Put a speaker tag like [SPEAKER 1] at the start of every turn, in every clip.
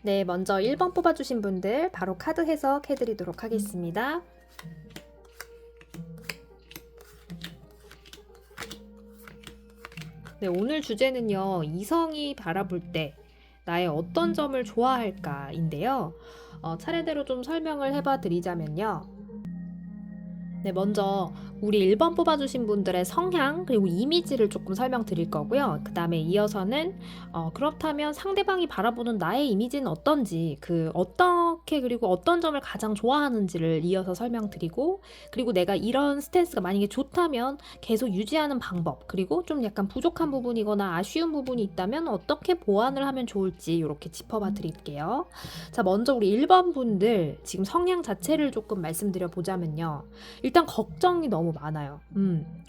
[SPEAKER 1] 네, 먼저 1번 뽑아주신 분들 바로 카드 해석 해드리도록 하겠습니다. 네, 오늘 주제는요, 이성이 바라볼 때 나의 어떤 점을 좋아할까인데요. 차례대로 좀 설명을 해봐 드리자면요. 네, 먼저 우리 1번 뽑아주신 분들의 성향 그리고 이미지를 조금 설명드릴 거고요. 그 다음에 이어서는 그렇다면 상대방이 바라보는 나의 이미지는 어떤지, 어떻게 그리고 어떤 점을 가장 좋아하는지를 이어서 설명드리고, 그리고 내가 이런 스탠스가 만약에 좋다면 계속 유지하는 방법, 그리고 좀 약간 부족한 부분이거나 아쉬운 부분이 있다면 어떻게 보완을 하면 좋을지 이렇게 짚어봐 드릴게요. 자, 먼저 우리 1번 분들 지금 성향 자체를 조금 말씀드려 보자면요. 일단 걱정이 너무 많아요.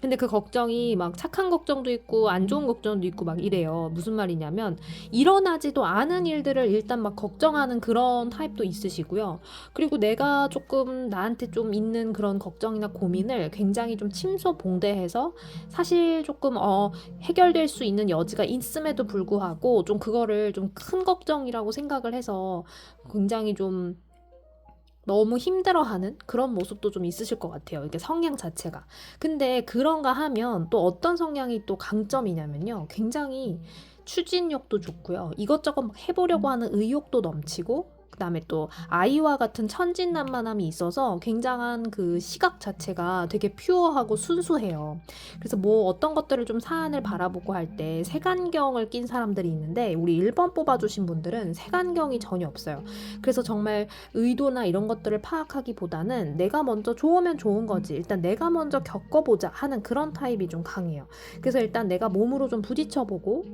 [SPEAKER 1] 근데 그 걱정이 막 착한 걱정도 있고 안 좋은 걱정도 있고 막 이래요. 무슨 말이냐면 일어나지도 않은 일들을 일단 막 걱정하는 그런 타입도 있으시고요. 그리고 내가 조금 나한테 좀 있는 그런 걱정이나 고민을 굉장히 좀 침소봉대해서 사실 조금 해결될 수 있는 여지가 있음에도 불구하고 좀 그거를 좀 큰 걱정이라고 생각을 해서 굉장히 좀 너무 힘들어하는 그런 모습도 좀 있으실 것 같아요. 이게 성향 자체가. 근데 그런가 하면 또 어떤 성향이 또 강점이냐면요. 굉장히 추진력도 좋고요. 이것저것 막 해보려고 하는 의욕도 넘치고, 그다음에 또 아이와 같은 천진난만함이 있어서 굉장한 그 시각 자체가 되게 퓨어하고 순수해요. 그래서 뭐 어떤 것들을 좀 사안을 바라보고 할 때 색안경을 낀 사람들이 있는데 우리 1번 뽑아주신 분들은 색안경이 전혀 없어요. 그래서 정말 의도나 이런 것들을 파악하기보다는 내가 먼저 좋으면 좋은 거지. 일단 내가 먼저 겪어보자 하는 그런 타입이 좀 강해요. 그래서 일단 내가 몸으로 좀 부딪혀보고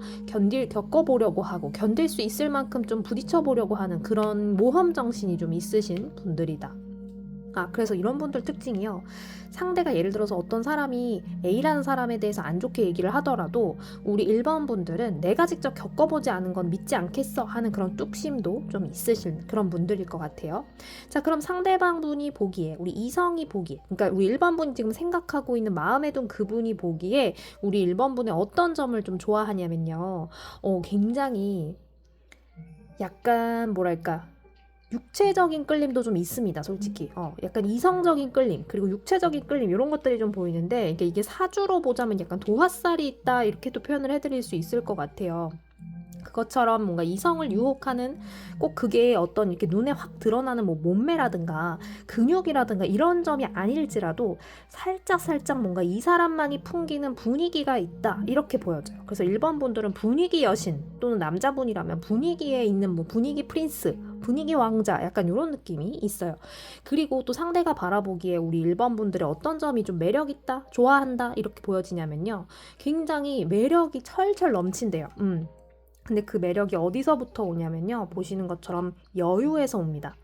[SPEAKER 1] 겪어보려고 하고 견딜 수 있을 만큼 좀 부딪혀보려고 하는 그런 모험 정신이 좀 있으신 분들이다. 그래서 이런 분들 특징이요. 상대가 예를 들어서 어떤 사람이 A라는 사람에 대해서 안 좋게 얘기를 하더라도 우리 1번 분들은 내가 직접 겪어보지 않은 건 믿지 않겠어 하는 그런 뚝심도 좀 있으신 그런 분들일 것 같아요. 자, 그럼 상대방 분이 보기에, 우리 이성이 보기에, 그러니까 우리 1번 분이 지금 생각하고 있는 마음에 둔 그분이 보기에 우리 1번 분의 어떤 점을 좀 좋아하냐면요. 굉장히 약간 뭐랄까, 육체적인 끌림도 좀 있습니다, 솔직히. 약간 이성적인 끌림, 그리고 육체적인 끌림, 이런 것들이 좀 보이는데, 이게 사주로 보자면 약간 도화살이 있다, 이렇게도 표현을 해드릴 수 있을 것 같아요. 그것처럼 뭔가 이성을 유혹하는, 꼭 그게 어떤 이렇게 눈에 확 드러나는 뭐 몸매라든가 근육이라든가 이런 점이 아닐지라도 살짝 뭔가 이 사람만이 풍기는 분위기가 있다, 이렇게 보여져요. 그래서 1번 분들은 분위기 여신 또는 남자분이라면 분위기에 있는 뭐 분위기 프린스, 분위기 왕자, 약간 이런 느낌이 있어요. 그리고 또 상대가 바라보기에 우리 1번 분들의 어떤 점이 좀 매력 있다, 좋아한다, 이렇게 보여지냐면요. 굉장히 매력이 철철 넘친대요. 근데 그 매력이 어디서부터 오냐면요. 보시는 것처럼 여유에서 옵니다.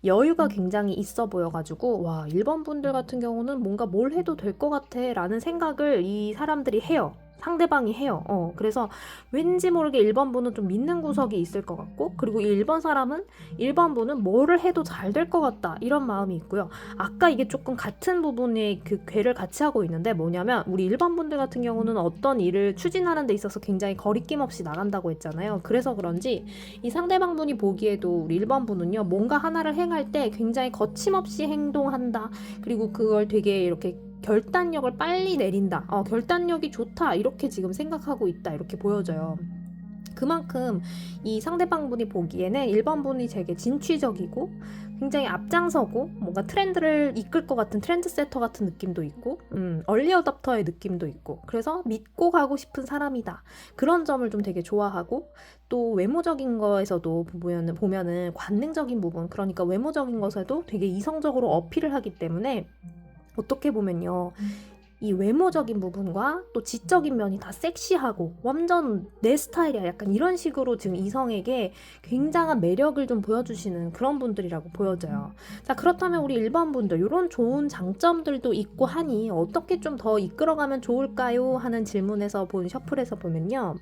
[SPEAKER 1] 여유가 굉장히 있어 보여가지고, 와, 1번 분들 같은 경우는 뭔가 뭘 해도 될 것 같아 라는 생각을 이 사람들이 해요. 상대방이 해요. 그래서 왠지 모르게 1번 분은 좀 믿는 구석이 있을 것 같고, 그리고 1번 사람은 1번 분은 뭐를 해도 잘 될 것 같다, 이런 마음이 있고요. 아까 이게 조금 같은 부분의 그 궤를 같이 하고 있는데, 뭐냐면 우리 1번 분들 같은 경우는 어떤 일을 추진하는 데 있어서 굉장히 거리낌 없이 나간다고 했잖아요. 그래서 그런지 이 상대방 분이 보기에도 우리 1번 분은요, 뭔가 하나를 행할 때 굉장히 거침없이 행동한다, 그리고 그걸 되게 이렇게 결단력을 빨리 내린다, 결단력이 좋다, 이렇게 지금 생각하고 있다, 이렇게 보여져요. 그만큼 이 상대방 분이 보기에는 1번 분이 되게 진취적이고 굉장히 앞장서고 뭔가 트렌드를 이끌 것 같은 트렌드세터 같은 느낌도 있고, 얼리 어답터의 느낌도 있고, 그래서 믿고 가고 싶은 사람이다, 그런 점을 좀 되게 좋아하고, 또 외모적인 거에서도 보면은 관능적인 부분, 그러니까 외모적인 것에도 되게 이성적으로 어필을 하기 때문에 어떻게 보면요, 이 외모적인 부분과 또 지적인 면이 다 섹시하고 완전 내 스타일이야, 약간 이런 식으로 지금 이성에게 굉장한 매력을 좀 보여주시는 그런 분들이라고 보여져요. 자, 그렇다면 우리 1번 분들 이런 좋은 장점들도 있고 하니 어떻게 좀 더 이끌어가면 좋을까요? 하는 질문에서 본 셔플에서 보면요,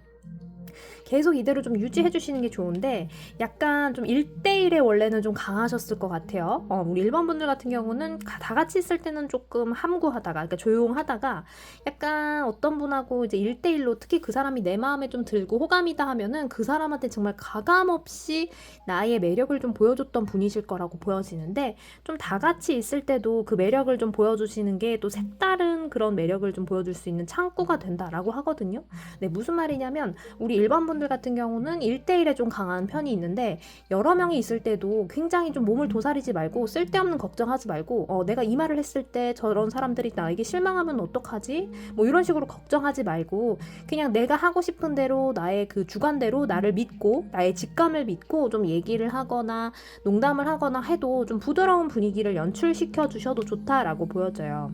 [SPEAKER 1] 계속 이대로 좀 유지해 주시는 게 좋은데 약간 좀 1대1에 원래는 좀 강하셨을 것 같아요. 우리 1번 분들 같은 경우는 다 같이 있을 때는 조금 함구하다가 그러니까 조용하다가 약간 어떤 분하고 이제 1대1로 특히 그 사람이 내 마음에 좀 들고 호감이다 하면은 그 사람한테 정말 가감없이 나의 매력을 좀 보여줬던 분이실 거라고 보여지는데 좀 다 같이 있을 때도 그 매력을 좀 보여주시는 게 또 색다른 그런 매력을 좀 보여줄 수 있는 창구가 된다라고 하거든요. 네, 무슨 말이냐면 우리 일반 분들 같은 경우는 1대1에 좀 강한 편이 있는데 여러 명이 있을 때도 굉장히 좀 몸을 도사리지 말고 쓸데없는 걱정하지 말고 내가 이 말을 했을 때 저런 사람들이 나에게 실망하면 어떡하지? 뭐 이런 식으로 걱정하지 말고 그냥 내가 하고 싶은 대로 나의 그 주관대로 나를 믿고 나의 직감을 믿고 좀 얘기를 하거나 농담을 하거나 해도 좀 부드러운 분위기를 연출시켜 주셔도 좋다라고 보여져요.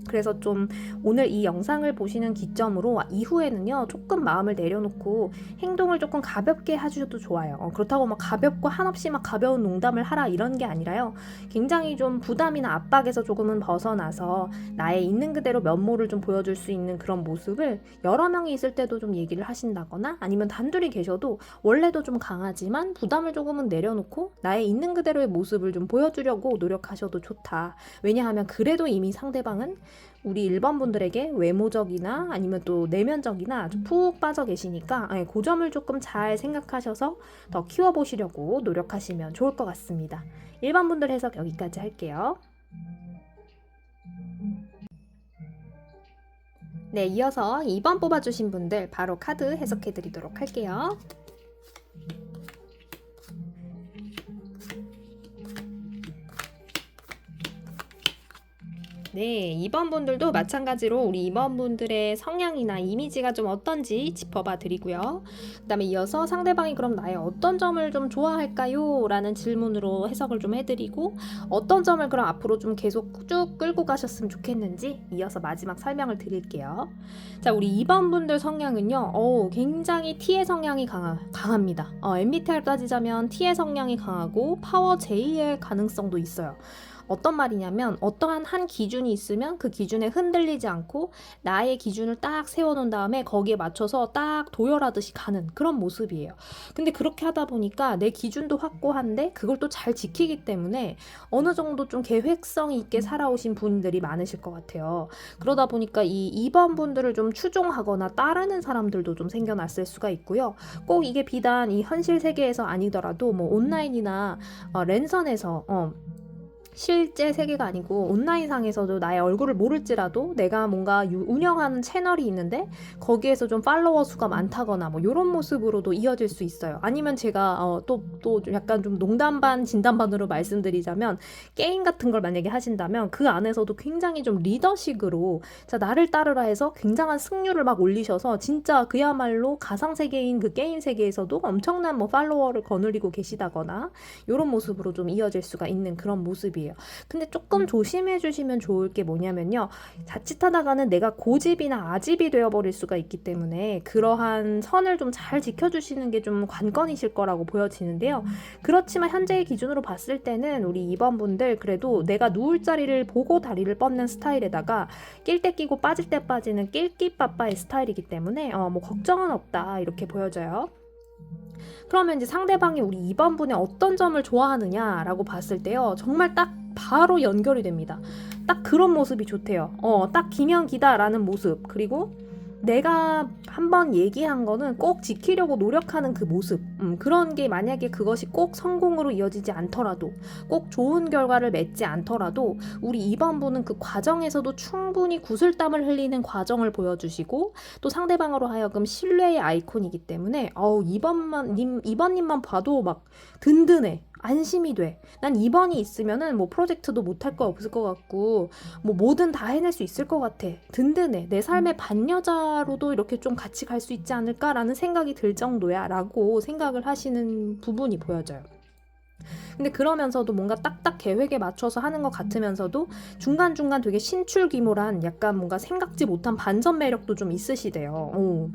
[SPEAKER 1] 그래서 좀 오늘 이 영상을 보시는 기점으로 이후에는요 조금 마음을 내려놓고 행동을 조금 가볍게 해주셔도 좋아요. 그렇다고 막 가볍고 한없이 막 가벼운 농담을 하라 이런 게 아니라요 굉장히 좀 부담이나 압박에서 조금은 벗어나서 나의 있는 그대로 면모를 좀 보여줄 수 있는 그런 모습을 여러 명이 있을 때도 좀 얘기를 하신다거나 아니면 단둘이 계셔도 원래도 좀 강하지만 부담을 조금은 내려놓고 나의 있는 그대로의 모습을 좀 보여주려고 노력하셔도 좋다. 왜냐하면 그래도 이미 상대방은 우리 1번 분들에게 외모적이나 아니면 또 내면적이나 푹 빠져 계시니까 그 점을 조금 잘 생각하셔서 더 키워보시려고 노력하시면 좋을 것 같습니다. 1번 분들 해석 여기까지 할게요. 네, 이어서 2번 뽑아주신 분들 바로 카드 해석해드리도록 할게요. 네, 2번 분들도 마찬가지로 우리 2번 분들의 성향이나 이미지가 좀 어떤지 짚어봐 드리고요. 그 다음에 이어서 상대방이 그럼 나의 어떤 점을 좀 좋아할까요? 라는 질문으로 해석을 좀 해드리고 어떤 점을 그럼 앞으로 좀 계속 쭉 끌고 가셨으면 좋겠는지 이어서 마지막 설명을 드릴게요. 자, 우리 2번 분들 성향은요, 굉장히 T의 성향이 강합니다. MBTI로 따지자면 T의 성향이 강하고 파워 J의 가능성도 있어요. 어떤 말이냐면 어떠한 한 기준이 있으면 그 기준에 흔들리지 않고 나의 기준을 딱 세워놓은 다음에 거기에 맞춰서 딱 도열하듯이 가는 그런 모습이에요. 근데 그렇게 하다 보니까 내 기준도 확고한데 그걸 또 잘 지키기 때문에 어느 정도 좀 계획성 있게 살아오신 분들이 많으실 것 같아요. 그러다 보니까 이 2번 분들을 좀 추종하거나 따르는 사람들도 좀 생겨났을 수가 있고요. 꼭 이게 비단 이 현실 세계에서 아니더라도 뭐 온라인이나 랜선에서 실제 세계가 아니고 온라인상에서도 나의 얼굴을 모를지라도 내가 뭔가 운영하는 채널이 있는데 거기에서 좀 팔로워 수가 많다거나 뭐 이런 모습으로도 이어질 수 있어요. 아니면 제가 또 약간 좀 농담 반 진담 반으로 말씀드리자면 게임 같은 걸 만약에 하신다면 그 안에서도 굉장히 좀 리더식으로 자 나를 따르라 해서 굉장한 승률을 막 올리셔서 진짜 그야말로 가상세계인 그 게임 세계에서도 엄청난 뭐 팔로워를 거느리고 계시다거나 이런 모습으로 좀 이어질 수가 있는 그런 모습이에요. 근데 조금 조심해 주시면 좋을 게 뭐냐면요. 자칫하다가는 내가 고집이나 아집이 되어버릴 수가 있기 때문에 그러한 선을 좀 잘 지켜주시는 게 좀 관건이실 거라고 보여지는데요. 그렇지만 현재의 기준으로 봤을 때는 우리 2번 분들 그래도 내가 누울 자리를 보고 다리를 뻗는 스타일에다가 낄 때 끼고 빠질 때 빠지는 낄끼빠빠의 스타일이기 때문에 뭐 걱정은 없다 이렇게 보여져요. 그러면 이제 상대방이 우리 2번 분의 어떤 점을 좋아하느냐라고 봤을 때요. 정말 딱 바로 연결이 됩니다. 딱 그런 모습이 좋대요. 딱 기면기다라는 모습. 그리고 내가 한번 얘기한 거는 꼭 지키려고 노력하는 그 모습. 그런 게 만약에 그것이 꼭 성공으로 이어지지 않더라도 꼭 좋은 결과를 맺지 않더라도 우리 2번 분은 그 과정에서도 충분히 구슬땀을 흘리는 과정을 보여주시고 또 상대방으로 하여금 신뢰의 아이콘이기 때문에 2번님만 봐도 막 든든해. 안심이 돼. 난 2번이 있으면은 뭐 프로젝트도 못할 거 없을 것 같고 뭐 뭐든 다 해낼 수 있을 것 같아. 든든해. 내 삶의 반여자로도 이렇게 좀 같이 갈 수 있지 않을까라는 생각이 들 정도야 라고 생각을 하시는 부분이 보여져요. 근데 그러면서도 뭔가 딱딱 계획에 맞춰서 하는 것 같으면서도 중간중간 되게 신출귀몰한 약간 뭔가 생각지 못한 반전 매력도 좀 있으시대요.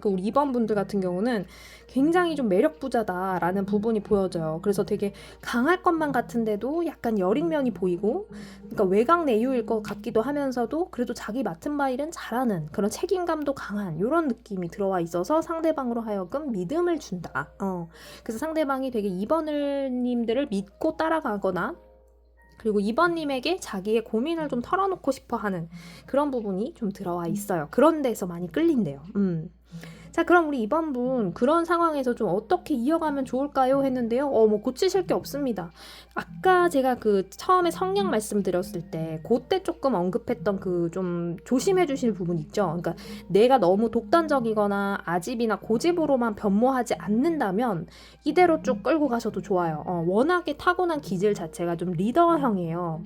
[SPEAKER 1] 우리 2번 분들 같은 경우는 굉장히 좀 매력 부자다라는 부분이 보여져요. 그래서 되게 강할 것만 같은데도 약간 여린 면이 보이고, 그러니까 외강 내유일 것 같기도 하면서도 그래도 자기 맡은 바 일은 잘하는 그런 책임감도 강한 이런 느낌이 들어와 있어서 상대방으로 하여금 믿음을 준다. 그래서 상대방이 되게 2번을 님들을 믿고 따라가거나, 그리고 2번님에게 자기의 고민을 좀 털어놓고 싶어 하는 그런 부분이 좀 들어와 있어요. 그런 데서 많이 끌린대요. 자, 그럼 우리 2번분 그런 상황에서 좀 어떻게 이어가면 좋을까요? 했는데요. 뭐 고치실 게 없습니다. 아까 제가 그 처음에 성향 말씀드렸을 때 그때 조금 언급했던 그 좀 조심해 주실 부분 있죠. 그러니까 내가 너무 독단적이거나 아집이나 고집으로만 변모하지 않는다면 이대로 쭉 끌고 가셔도 좋아요. 워낙에 타고난 기질 자체가 좀 리더형이에요.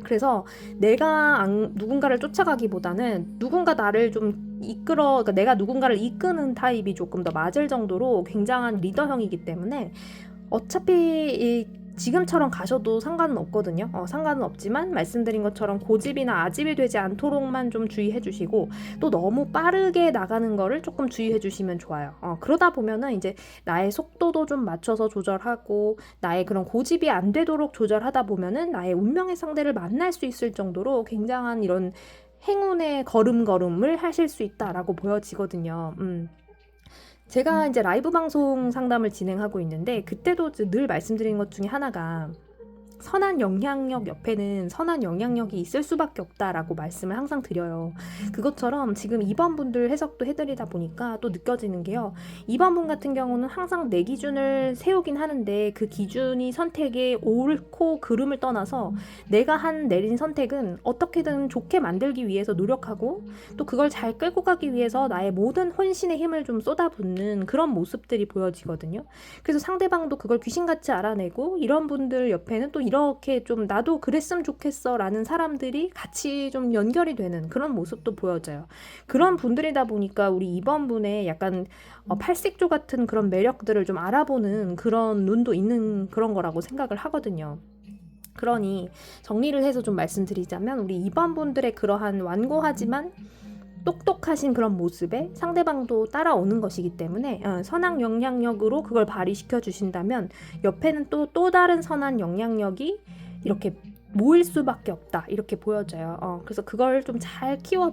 [SPEAKER 1] 그래서 내가 누군가를 쫓아가기보다는 누군가 나를 좀 그러니까 내가 누군가를 이끄는 타입이 조금 더 맞을 정도로 굉장한 리더형이기 때문에 어차피 지금처럼 가셔도 상관은 없거든요. 상관은 없지만 말씀드린 것처럼 고집이나 아집이 되지 않도록만 좀 주의해 주시고, 또 너무 빠르게 나가는 거를 조금 주의해 주시면 좋아요. 그러다 보면은 이제 나의 속도도 좀 맞춰서 조절하고 나의 그런 고집이 안 되도록 조절하다 보면은 나의 운명의 상대를 만날 수 있을 정도로 굉장한 이런 행운의 걸음걸음을 하실 수 있다라고 보여지거든요. 제가 이제 라이브 방송 상담을 진행하고 있는데 그때도 늘 말씀드린 것 중에 하나가 선한 영향력 옆에는 선한 영향력이 있을 수밖에 없다라고 말씀을 항상 드려요. 그것처럼 지금 2번 분들 해석도 해드리다 보니까 또 느껴지는 게요. 2번 분 같은 경우는 항상 내 기준을 세우긴 하는데 그 기준이 선택에 옳고 그름을 떠나서 내가 내린 선택은 어떻게든 좋게 만들기 위해서 노력하고 또 그걸 잘 끌고 가기 위해서 나의 모든 혼신의 힘을 좀 쏟아붓는 그런 모습들이 보여지거든요. 그래서 상대방도 그걸 귀신같이 알아내고 이런 분들 옆에는 또 이렇게 좀 나도 그랬으면 좋겠어 라는 사람들이 같이 좀 연결이 되는 그런 모습도 보여져요. 그런 분들이다 보니까 우리 2번 분의 약간 팔색조 같은 그런 매력들을 좀 알아보는 그런 눈도 있는 그런 거라고 생각을 하거든요. 그러니 정리를 해서 좀 말씀드리자면 우리 2번 분들의 그러한 완고하지만 똑똑하신 그런 모습에 상대방도 따라오는 것이기 때문에 선한 영향력으로 그걸 발휘시켜 주신다면 옆에는 또 다른 선한 영향력이 이렇게 모일 수밖에 없다 이렇게 보여져요. 그래서 그걸 좀 잘 키워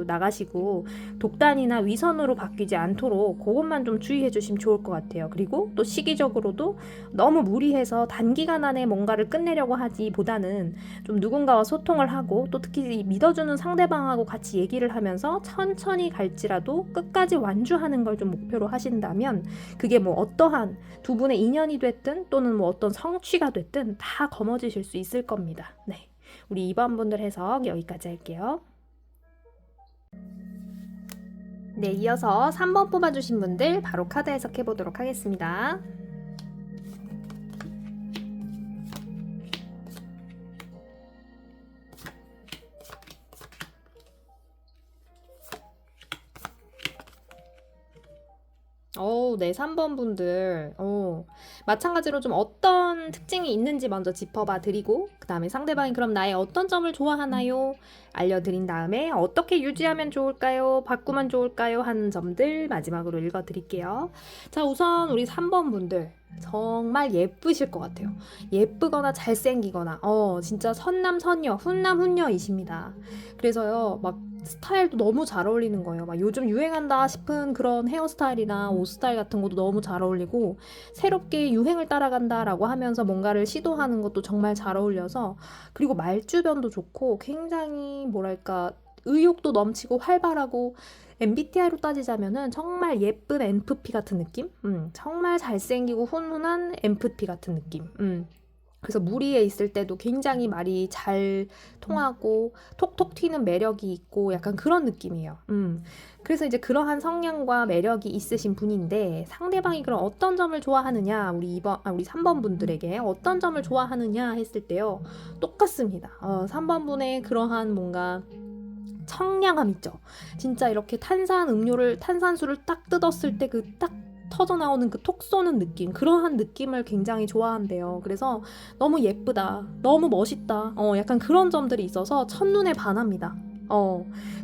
[SPEAKER 1] 나가시고 독단이나 위선으로 바뀌지 않도록 그것만 좀 주의해 주시면 좋을 것 같아요. 그리고 또 시기적으로도 너무 무리해서 단기간 안에 뭔가를 끝내려고 하기보다는 좀 누군가와 소통을 하고 또 특히 믿어주는 상대방하고 같이 얘기를 하면서 천천히 갈지라도 끝까지 완주하는 걸 좀 목표로 하신다면 그게 뭐 어떠한 두 분의 인연이 됐든 또는 뭐 어떤 성취가 됐든 다 거머쥐실 수 있을 겁니다. 네, 우리 2번 분들 해석 여기까지 할게요. 네, 이어서 3번 뽑아주신 분들 바로 카드 해석해 보도록 하겠습니다. 네, 3번 분들. 마찬가지로 좀 어떤 특징이 있는지 먼저 짚어봐 드리고, 그 다음에 상대방이 그럼 나의 어떤 점을 좋아하나요? 알려드린 다음에 어떻게 유지하면 좋을까요? 바꾸면 좋을까요? 하는 점들 마지막으로 읽어드릴게요. 자, 우선 우리 3번 분들. 정말 예쁘실 것 같아요. 예쁘거나 잘생기거나, 진짜 선남 선녀, 훈남 훈녀이십니다. 그래서요, 막 스타일도 너무 잘 어울리는 거예요. 막 요즘 유행한다 싶은 그런 헤어스타일이나 옷 스타일 같은 것도 너무 잘 어울리고 새롭게 유행을 따라간다라고 하면서 뭔가를 시도하는 것도 정말 잘 어울려서, 그리고 말주변도 좋고 굉장히 뭐랄까 의욕도 넘치고 활발하고 MBTI로 따지자면은 정말 예쁜 NFP 같은 느낌? 정말 잘생기고 훈훈한 NFP 같은 느낌. 그래서 무리에 있을 때도 굉장히 말이 잘 통하고 톡톡 튀는 매력이 있고 약간 그런 느낌이에요. 그래서 이제 그러한 성향과 매력이 있으신 분인데 상대방이 그럼 어떤 점을 좋아하느냐, 우리 3번 분들에게 어떤 점을 좋아하느냐 했을 때요, 똑같습니다. 3번 분의 그러한 뭔가 청량함 있죠. 진짜 이렇게 탄산수를 딱 뜯었을 때 그 딱 터져 나오는 그 톡 쏘는 느낌, 그러한 느낌을 굉장히 좋아한대요. 그래서 너무 예쁘다, 너무 멋있다, 약간 그런 점들이 있어서 첫눈에 반합니다.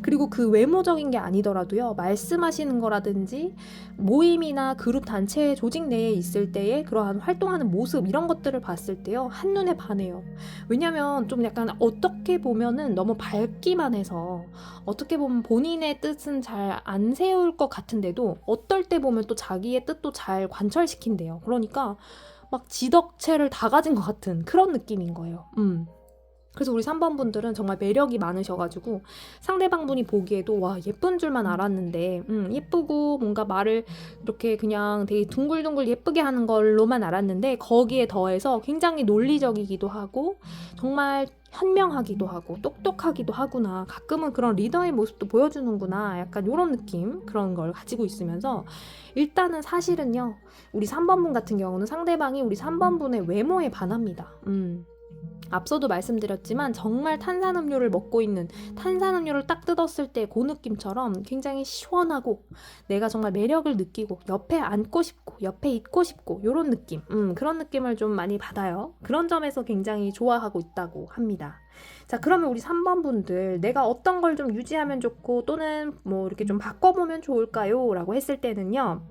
[SPEAKER 1] 그리고 그 외모적인 게 아니더라도요, 말씀하시는 거라든지 모임이나 그룹 단체 조직 내에 있을 때의 그러한 활동하는 모습 이런 것들을 봤을 때요, 한눈에 반해요. 왜냐면 좀 약간 어떻게 보면은 너무 밝기만 해서 어떻게 보면 본인의 뜻은 잘 안 세울 것 같은데도 어떨 때 보면 또 자기의 뜻도 잘 관철시킨대요. 그러니까 막 지덕체를 다 가진 것 같은 그런 느낌인 거예요. 그래서 우리 3번 분들은 정말 매력이 많으셔가지고 상대방 분이 보기에도 와, 예쁜 줄만 알았는데 예쁘고 뭔가 말을 이렇게 그냥 되게 둥글둥글 예쁘게 하는 걸로만 알았는데 거기에 더해서 굉장히 논리적이기도 하고 정말 현명하기도 하고 똑똑하기도 하구나, 가끔은 그런 리더의 모습도 보여주는구나, 약간 이런 느낌, 그런 걸 가지고 있으면서 일단은 사실은요, 우리 3번 분 같은 경우는 상대방이 우리 3번 분의 외모에 반합니다. 앞서도 말씀드렸지만 정말 탄산음료를 먹고 있는, 탄산음료를 딱 뜯었을 때 그 느낌처럼 굉장히 시원하고 내가 정말 매력을 느끼고 옆에 앉고 싶고 옆에 있고 싶고 이런 느낌, 그런 느낌을 좀 많이 받아요. 그런 점에서 굉장히 좋아하고 있다고 합니다. 자, 그러면 우리 3번 분들, 내가 어떤 걸 좀 유지하면 좋고 또는 뭐 이렇게 좀 바꿔보면 좋을까요? 라고 했을 때는요,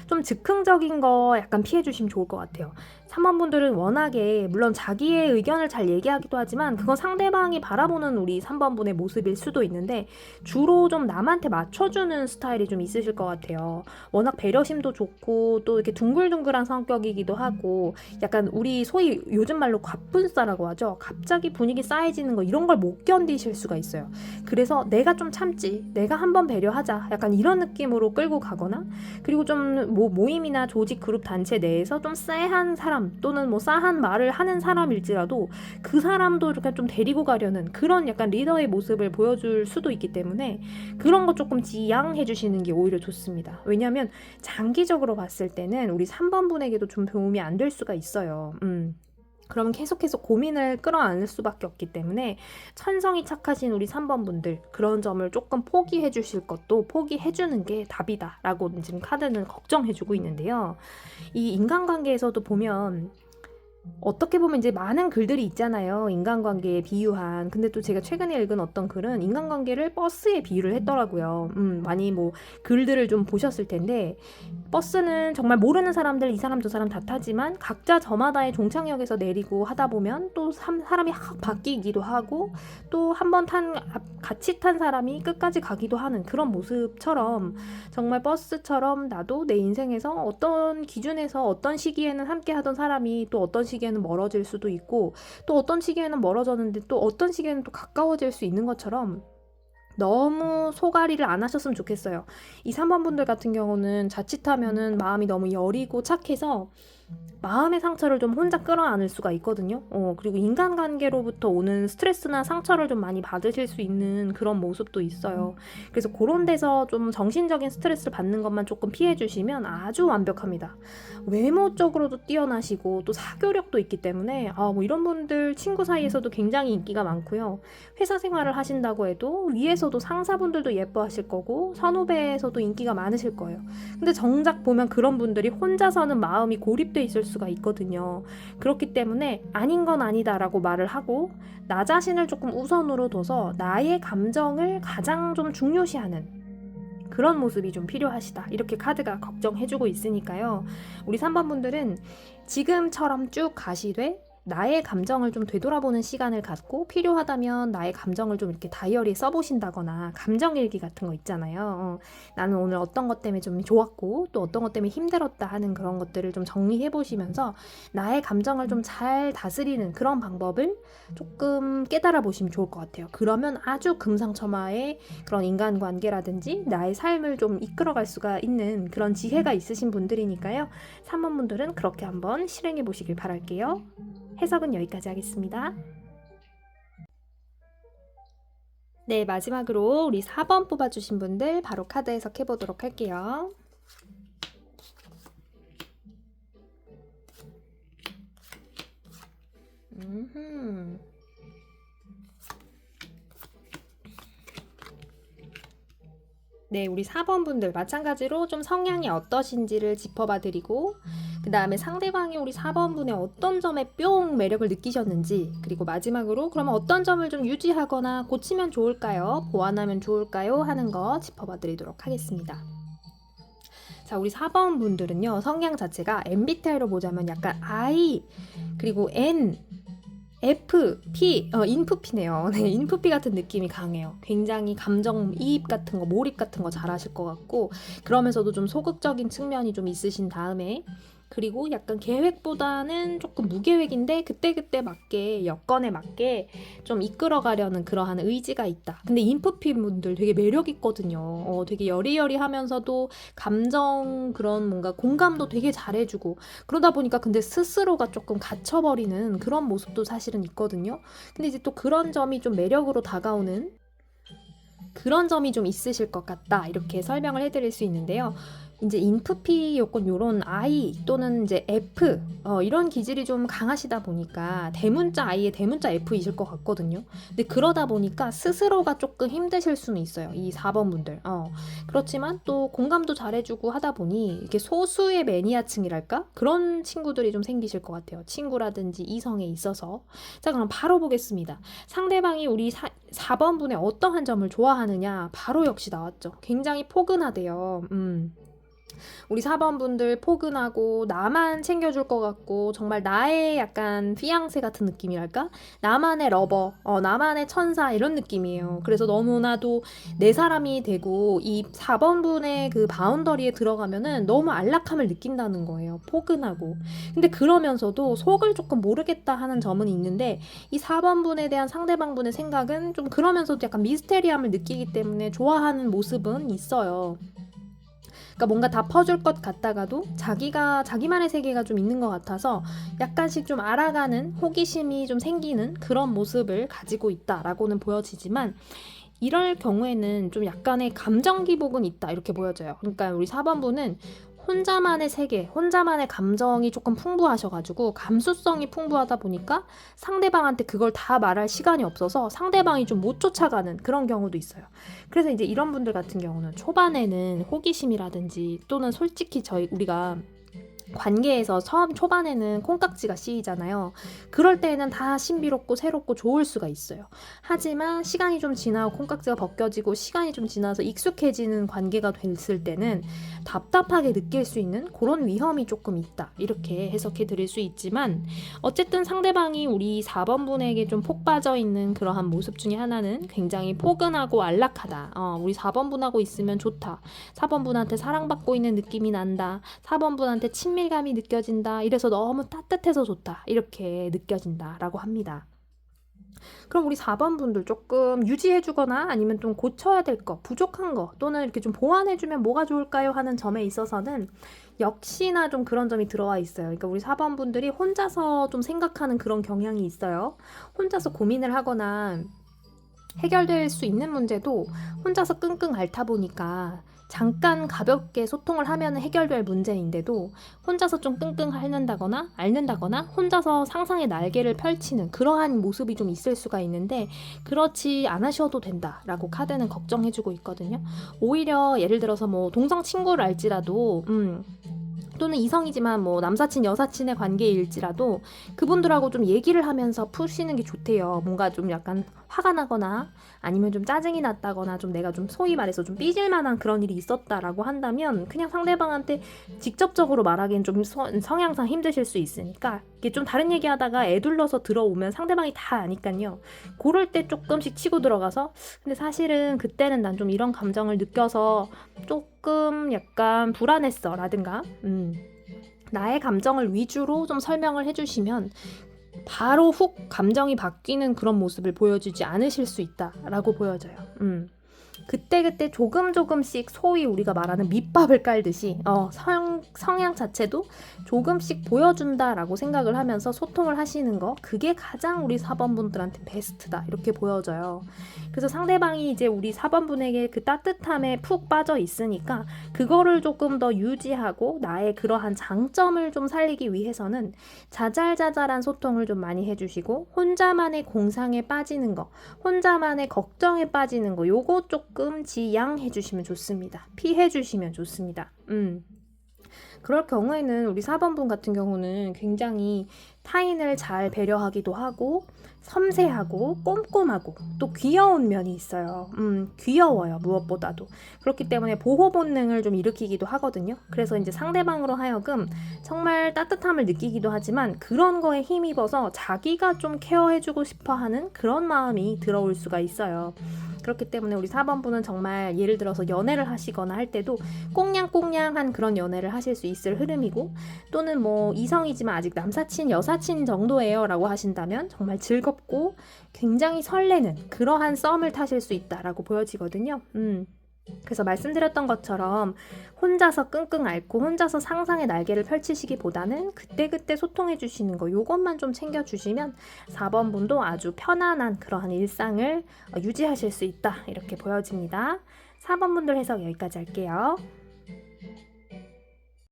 [SPEAKER 1] 좀 즉흥적인 거 약간 피해 주시면 좋을 것 같아요. 3번 분들은 워낙에 물론 자기의 의견을 잘 얘기하기도 하지만 그건 상대방이 바라보는 우리 3번 분의 모습일 수도 있는데 주로 좀 남한테 맞춰주는 스타일이 좀 있으실 것 같아요. 워낙 배려심도 좋고 또 이렇게 둥글둥글한 성격이기도 하고 약간 우리 소위 요즘 말로 갑분싸라고 하죠. 갑자기 분위기 싸해지는 거 이런 걸 못 견디실 수가 있어요. 그래서 내가 좀 참지, 내가 한번 배려하자, 약간 이런 느낌으로 끌고 가거나, 그리고 좀 뭐 모임이나 조직 그룹 단체 내에서 좀 쎄한 사람 또는 뭐 싸한 말을 하는 사람일지라도 그 사람도 이렇게 좀 데리고 가려는 그런 약간 리더의 모습을 보여줄 수도 있기 때문에 그런 거 조금 지양해 주시는 게 오히려 좋습니다. 왜냐하면 장기적으로 봤을 때는 우리 3번 분에게도 좀 도움이 안 될 수가 있어요. 그러면 계속해서 고민을 끌어안을 수밖에 없기 때문에 천성이 착하신 우리 3번 분들, 그런 점을 조금 포기해 주실 것도 포기해 주는 게 답이다 라고 지금 카드는 걱정해 주고 있는데요. 이 인간관계에서도 보면 어떻게 보면 이제 많은 글들이 있잖아요, 인간관계에 비유한. 근데 또 제가 최근에 읽은 어떤 글은 인간관계를 버스에 비유를 했더라고요. 많이 뭐 글들을 좀 보셨을 텐데, 버스는 정말 모르는 사람들 이 사람 저 사람 다 타지만 각자 저마다의 종착역에서 내리고 하다 보면 또 사람이 확 바뀌기도 하고 또 한 번 같이 탄 사람이 끝까지 가기도 하는 그런 모습처럼, 정말 버스처럼 나도 내 인생에서 어떤 기준에서 어떤 시기에는 함께 하던 사람이 또 어떤 시기에는 멀어질 수도 있고, 또 어떤 시기에는 멀어졌는데 또 어떤 시기에는 또 가까워질 수 있는 것처럼 너무 소가리를 안 하셨으면 좋겠어요. 이 3번 분들 같은 경우는 자칫하면은 마음이 너무 여리고 착해서 마음의 상처를 좀 혼자 끌어안을 수가 있거든요. 그리고 인간관계로부터 오는 스트레스나 상처를 좀 많이 받으실 수 있는 그런 모습도 있어요. 그래서 그런 데서 좀 정신적인 스트레스를 받는 것만 조금 피해 주시면 아주 완벽합니다. 외모적으로도 뛰어나시고 또 사교력도 있기 때문에 뭐 이런 분들 친구 사이에서도 굉장히 인기가 많고요. 회사 생활을 하신다고 해도 위에서도 상사분들도 예뻐하실 거고 선후배에서도 인기가 많으실 거예요. 근데 정작 보면 그런 분들이 혼자서는 마음이 고립돼 있을 수가 있거든요. 그렇기 때문에 아닌 건 아니다라고 말을 하고 나 자신을 조금 우선으로 둬서 나의 감정을 가장 좀 중요시하는 그런 모습이 좀 필요하시다, 이렇게 카드가 걱정해주고 있으니까요. 우리 3번 분들은 지금처럼 쭉 가시되 나의 감정을 좀 되돌아보는 시간을 갖고 필요하다면 나의 감정을 좀 이렇게 다이어리에 써보신다거나, 감정일기 같은 거 있잖아요. 나는 오늘 어떤 것 때문에 좀 좋았고 또 어떤 것 때문에 힘들었다 하는 그런 것들을 좀 정리해 보시면서 나의 감정을 좀 잘 다스리는 그런 방법을 조금 깨달아 보시면 좋을 것 같아요. 그러면 아주 금상첨화의 그런 인간관계라든지 나의 삶을 좀 이끌어갈 수가 있는 그런 지혜가 있으신 분들이니까요. 3번 분들은 그렇게 한번 실행해 보시길 바랄게요. 해석은 여기까지 하겠습니다. 네, 마지막으로 우리 4번 뽑아주신 분들 바로 카드 해석해 보도록 할게요. 네, 우리 4번 분들 마찬가지로 좀 성향이 어떠신지를 짚어봐 드리고, 그 그 다음에 상대방이 우리 4번분의 어떤 점에 뿅 매력을 느끼셨는지, 그리고 마지막으로 그러면 어떤 점을 좀 유지하거나 고치면 좋을까요? 보완하면 좋을까요? 하는 거 짚어봐 드리도록 하겠습니다. 자, 우리 4번 분들은요, 성향 자체가 MBTI로 보자면 약간 I, 그리고 N, F, P, 인프피네요. 네, 인프피 같은 느낌이 강해요. 굉장히 감정이입 같은 거, 몰입 같은 거 잘하실 것 같고, 그러면서도 좀 소극적인 측면이 좀 있으신 다음에, 그리고 약간 계획보다는 조금 무계획인데 그때그때 맞게, 여건에 맞게 좀 이끌어가려는 그러한 의지가 있다. 근데 인프피 분들 되게 매력 있거든요. 되게 여리여리하면서도 감정, 그런 뭔가 공감도 되게 잘해주고, 그러다 보니까 근데 스스로가 조금 갇혀버리는 그런 모습도 사실은 있거든요. 근데 이제 또 그런 점이 좀 매력으로 다가오는 그런 점이 좀 있으실 것 같다, 이렇게 설명을 해드릴 수 있는데요. 이제 인프피 요건 요런 I 또는 이제 F 이런 기질이 좀 강하시다 보니까 대문자 I에 대문자 F이실 것 같거든요. 근데 그러다 보니까 스스로가 조금 힘드실 수는 있어요, 이 4번 분들. 그렇지만 또 공감도 잘해주고 하다 보니 이렇게 소수의 매니아층이랄까? 그런 친구들이 좀 생기실 것 같아요. 친구라든지 이성에 있어서. 자, 그럼 바로 보겠습니다. 상대방이 우리 4번 분의 어떠한 점을 좋아하느냐? 바로 역시 나왔죠. 굉장히 포근하대요. 우리 4번 분들 포근하고 나만 챙겨줄 것 같고 정말 나의 약간 피앙세 같은 느낌이랄까? 나만의 러버, 나만의 천사 이런 느낌이에요. 그래서 너무나도 내 사람이 되고 이 4번 분의 그 바운더리에 들어가면은 너무 안락함을 느낀다는 거예요. 포근하고. 근데 그러면서도 속을 조금 모르겠다 하는 점은 있는데 이 4번 분에 대한 상대방 분의 생각은 좀 그러면서도 약간 미스테리함을 느끼기 때문에 좋아하는 모습은 있어요. 그러니까 뭔가 다 퍼줄 것 같다가도 자기만의 세계가 좀 있는 것 같아서 약간씩 좀 알아가는 호기심이 좀 생기는 그런 모습을 가지고 있다라고는 보여지지만, 이럴 경우에는 좀 약간의 감정 기복은 있다, 이렇게 보여져요. 그러니까 우리 4번분은 혼자만의 세계, 혼자만의 감정이 조금 풍부하셔가지고 감수성이 풍부하다 보니까 상대방한테 그걸 다 말할 시간이 없어서 상대방이 좀 못 쫓아가는 그런 경우도 있어요. 그래서 이제 이런 분들 같은 경우는 초반에는 호기심이라든지 또는 솔직히 우리가 관계에서 처음 초반에는 콩깍지가 씌이잖아요. 그럴 때에는 다 신비롭고 새롭고 좋을 수가 있어요. 하지만 시간이 좀 지나고 콩깍지가 벗겨지고 시간이 좀 지나서 익숙해지는 관계가 됐을 때는 답답하게 느낄 수 있는 그런 위험이 조금 있다, 이렇게 해석해 드릴 수 있지만, 어쨌든 상대방이 우리 4번 분에게 좀 폭 빠져 있는 그러한 모습 중에 하나는 굉장히 포근하고 안락하다. 우리 4번 분하고 있으면 좋다. 4번 분한테 사랑받고 있는 느낌이 난다. 4번 분한테 친밀감이 느껴진다. 이래서 너무 따뜻해서 좋다, 이렇게 느껴진다라고 합니다. 그럼 우리 4번 분들 조금 유지해주거나 아니면 좀 고쳐야 될 거, 부족한 거, 또는 이렇게 좀 보완해주면 뭐가 좋을까요? 하는 점에 있어서는 역시나 좀 그런 점이 들어와 있어요. 그러니까 우리 4번 분들이 혼자서 좀 생각하는 그런 경향이 있어요. 혼자서 고민을 하거나 해결될 수 있는 문제도 혼자서 끙끙 앓다 보니까 잠깐 가볍게 소통을 하면 해결될 문제인데도 혼자서 좀 끙끙 앓는다거나 혼자서 상상의 날개를 펼치는 그러한 모습이 좀 있을 수가 있는데, 그렇지 않으셔도 된다라고 카드는 걱정해주고 있거든요. 오히려 예를 들어서 뭐 동성 친구를 알지라도 또는 이성이지만 뭐 남사친 여사친의 관계일지라도 그분들하고 좀 얘기를 하면서 푸시는 게 좋대요. 뭔가 좀 약간 화가 나거나 아니면 좀 짜증이 났다거나 좀 내가 좀 소위 말해서 좀 삐질 만한 그런 일이 있었다라고 한다면 그냥 상대방한테 직접적으로 말하기엔 좀 성향상 힘드실 수 있으니까 이게 좀 다른 얘기하다가 애둘러서 들어오면 상대방이 다 아니까요. 그럴 때 조금씩 치고 들어가서 근데 사실은 그때는 난 좀 이런 감정을 느껴서 조금 약간 불안했어 라든가 나의 감정을 위주로 좀 설명을 해주시면 바로 훅 감정이 바뀌는 그런 모습을 보여주지 않으실 수 있다라고 보여져요. 그때그때 조금씩 소위 우리가 말하는 밑밥을 깔듯이 성향 자체도 조금씩 보여준다라고 생각을 하면서 소통을 하시는 거, 그게 가장 우리 4번 분들한테 베스트다, 이렇게 보여져요. 그래서 상대방이 이제 우리 4번 분에게 그 따뜻함에 푹 빠져 있으니까 그거를 조금 더 유지하고 나의 그러한 장점을 좀 살리기 위해서는 자잘자잘한 소통을 좀 많이 해주시고, 혼자만의 공상에 빠지는 거, 혼자만의 걱정에 빠지는 거, 요거 조금 지양해 주시면 좋습니다. 피해 주시면 좋습니다. 그럴 경우에는 우리 4번분 같은 경우는 굉장히 타인을 잘 배려하기도 하고 섬세하고 꼼꼼하고 또 귀여운 면이 있어요. 귀여워요, 무엇보다도. 그렇기 때문에 보호 본능을 좀 일으키기도 하거든요. 그래서 이제 상대방으로 하여금 정말 따뜻함을 느끼기도 하지만 그런 거에 힘입어서 자기가 좀 케어해주고 싶어 하는 그런 마음이 들어올 수가 있어요. 그렇기 때문에 우리 4번분은 정말 예를 들어서 연애를 하시거나 할 때도 꽁냥꽁냥한 그런 연애를 하실 수 있을 흐름이고, 또는 뭐 이성이지만 아직 남사친, 여사친 정도예요 라고 하신다면 정말 즐겁고 굉장히 설레는 그러한 썸을 타실 수 있다라고 보여지거든요. 그래서 말씀드렸던 것처럼 혼자서 끙끙 앓고 혼자서 상상의 날개를 펼치시기보다는 그때그때 소통해 주시는 거, 요것만 좀 챙겨주시면 4번 분도 아주 편안한 그러한 일상을 유지하실 수 있다, 이렇게 보여집니다. 4번 분들 해석 여기까지 할게요.